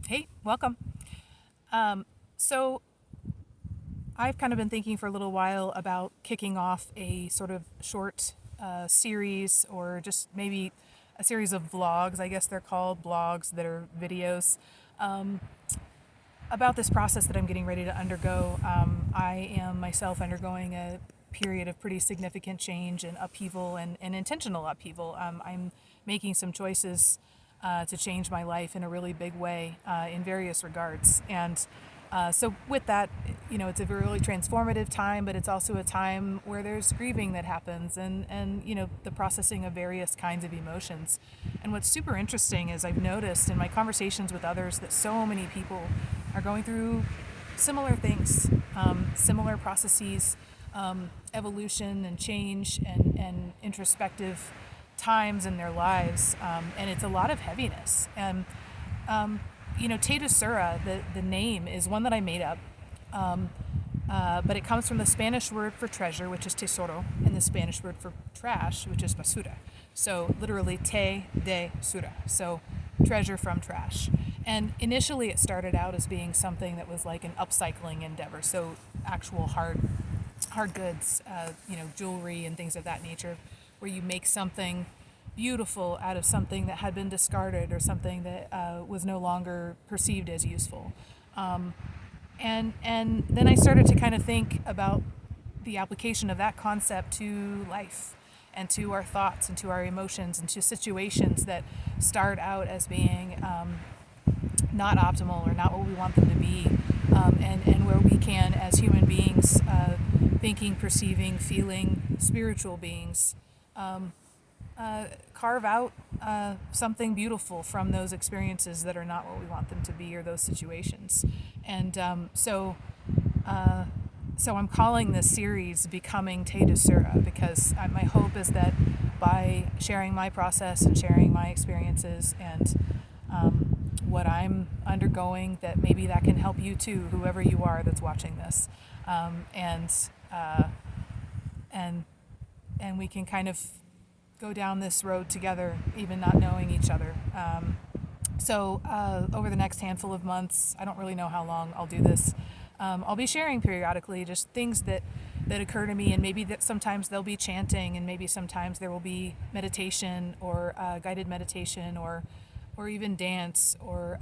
Hey, welcome. So I've kind of been thinking for a little while about kicking off a sort of short series or just maybe a series of vlogs. I guess they're called blogs that are videos about this process that I'm getting ready to undergo. I am myself undergoing a period of pretty significant change and upheaval and intentional upheaval. I'm making some choices to change my life in a really big way in various regards. And so with that, it's a really transformative time, but it's also a time where there's grieving that happens and the processing of various kinds of emotions. And what's super interesting is I've noticed in my conversations with others that so many people are going through similar things, similar processes, evolution and change and introspective times in their lives. And it's a lot of heaviness. And Tedesura, the name, is one that I made up. But it comes from the Spanish word for treasure, which is tesoro, and the Spanish word for trash, which is basura. So literally te de sura. So treasure from trash. And initially it started out as being something that was like an upcycling endeavor. So actual hard goods, jewelry and things of that nature, where you make something beautiful out of something that had been discarded or something that was no longer perceived as useful. And then I started to kind of think about the application of that concept to life and to our thoughts and to our emotions and to situations that start out as being not optimal or not what we want them to be, and where we can, as human beings, thinking, perceiving, feeling, spiritual beings, carve out something beautiful from those experiences that are not what we want them to be or those situations. And so I'm calling this series Becoming Tedesura because my hope is that by sharing my process and sharing my experiences and what I'm undergoing, that maybe that can help you too, whoever you are that's watching this. And we can kind of go down this road together, even not knowing each other. So over the next handful of months, I don't really know how long I'll do this. I'll be sharing periodically just things that occur to me, and maybe that sometimes there'll be chanting, and maybe sometimes there will be meditation or guided meditation or even dance. Or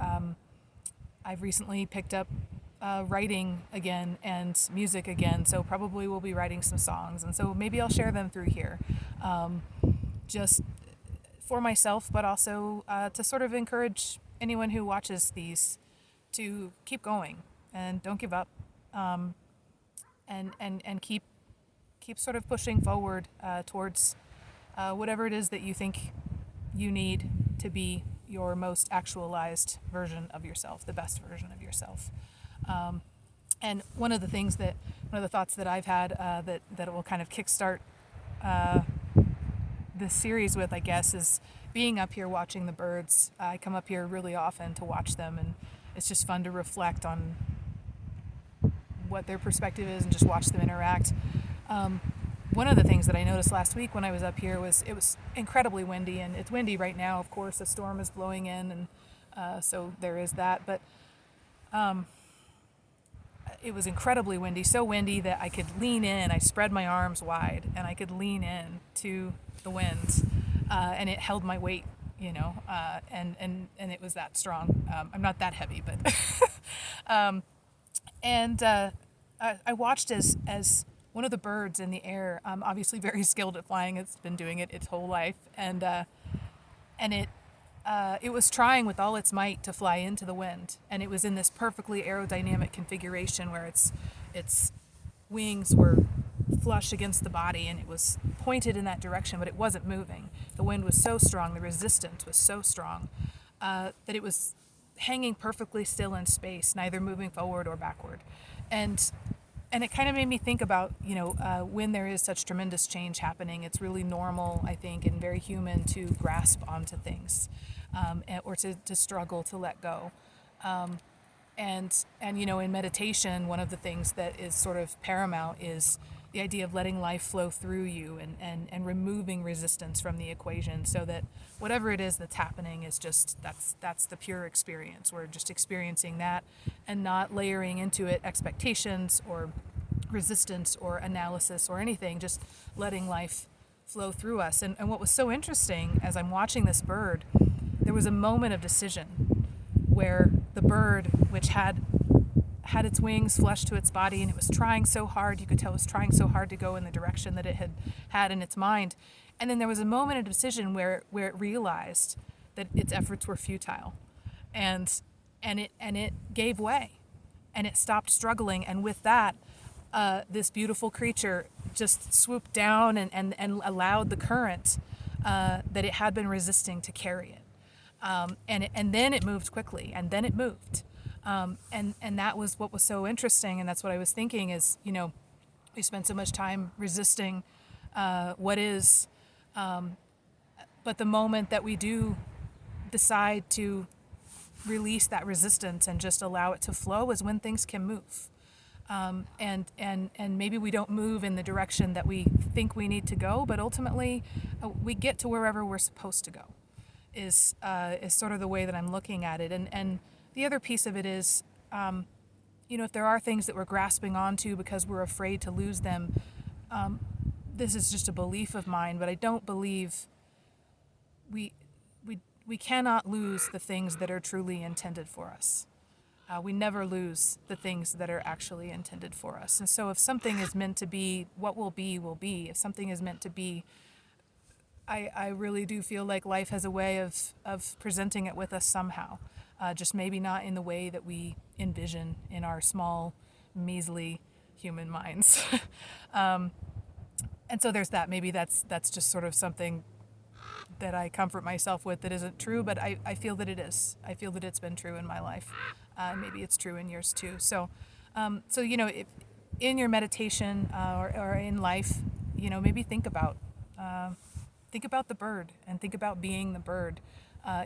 I've recently picked up writing again and music again, so probably we'll be writing some songs, and so maybe I'll share them through here. Just for myself, but also to sort of encourage anyone who watches these to keep going and don't give up, and keep sort of pushing forward towards whatever it is that you think you need to be your most actualized version of yourself, the best version of yourself. And one of the thoughts that I've had that will kind of kickstart this series with, I guess, is being up here watching the birds. I come up here really often to watch them, and it's just fun to reflect on what their perspective is and just watch them interact. One of the things that I noticed last week when I was up here was it was incredibly windy, and it's windy right now, of course. A storm is blowing in, and so there is that. But it was incredibly windy, so windy that I could lean in. I spread my arms wide, and I could lean in to the wind, and it held my weight, and it was that strong. I'm not that heavy, but and I watched as one of the birds in the air, obviously very skilled at flying. It's been doing it its whole life, and it was trying with all its might to fly into the wind, and it was in this perfectly aerodynamic configuration where its wings were flush against the body, and it was pointed in that direction, but it wasn't moving. The wind was so strong, the resistance was so strong, that it was hanging perfectly still in space, neither moving forward or backward. And it kind of made me think about, when there is such tremendous change happening, it's really normal, I think, and very human to grasp onto things, or to struggle to let go. And in meditation, one of the things that is sort of paramount is the idea of letting life flow through you and removing resistance from the equation so that whatever it is that's happening is just that's the pure experience. We're just experiencing that and not layering into it expectations or resistance or analysis or anything, just letting life flow through us. And what was so interesting as I'm watching this bird, there was a moment of decision where the bird, which had its wings flushed to its body and it was trying so hard, you could tell it was trying so hard to go in the direction that it had in its mind. And then there was a moment of decision where it realized that its efforts were futile. And it gave way and it stopped struggling. And with that, this beautiful creature just swooped down and allowed the current that it had been resisting to carry it. And then it moved quickly, and then it moved. And that was what was so interesting, and that's what I was thinking is, we spend so much time resisting what is, but the moment that we do decide to release that resistance and just allow it to flow is when things can move. And maybe we don't move in the direction that we think we need to go, but ultimately we get to wherever we're supposed to go is sort of the way that I'm looking at it. And the other piece of it is, if there are things that we're grasping onto because we're afraid to lose them, this is just a belief of mine, but I don't believe we cannot lose the things that are truly intended for us. We never lose the things that are actually intended for us. And so if something is meant to be, what will be, will be. If something is meant to be, I really do feel like life has a way of presenting it with us somehow. Just maybe not in the way that we envision in our small, measly human minds. And so there's that. Maybe that's just sort of something that I comfort myself with that isn't true, but I feel that it is. I feel that it's been true in my life. Maybe it's true in yours too. So if in your meditation or in life, maybe think about the bird and think about being the bird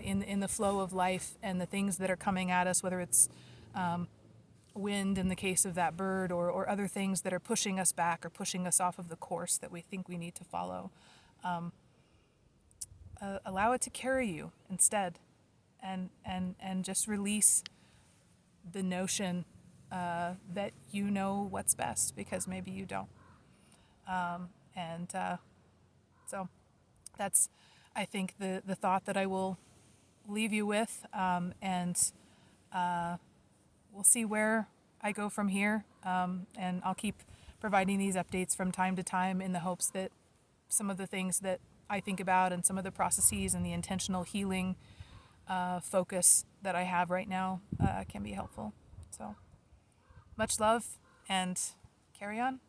in the flow of life and the things that are coming at us, whether it's wind in the case of that bird or other things that are pushing us back or pushing us off of the course that we think we need to follow. Allow it to carry you instead and just release the notion that you know what's best because maybe you don't. So that's, I think, the thought that I will leave you with, and we'll see where I go from here, and I'll keep providing these updates from time to time in the hopes that some of the things that I think about and some of the processes and the intentional healing focus that I have right now can be helpful. So much love and carry on.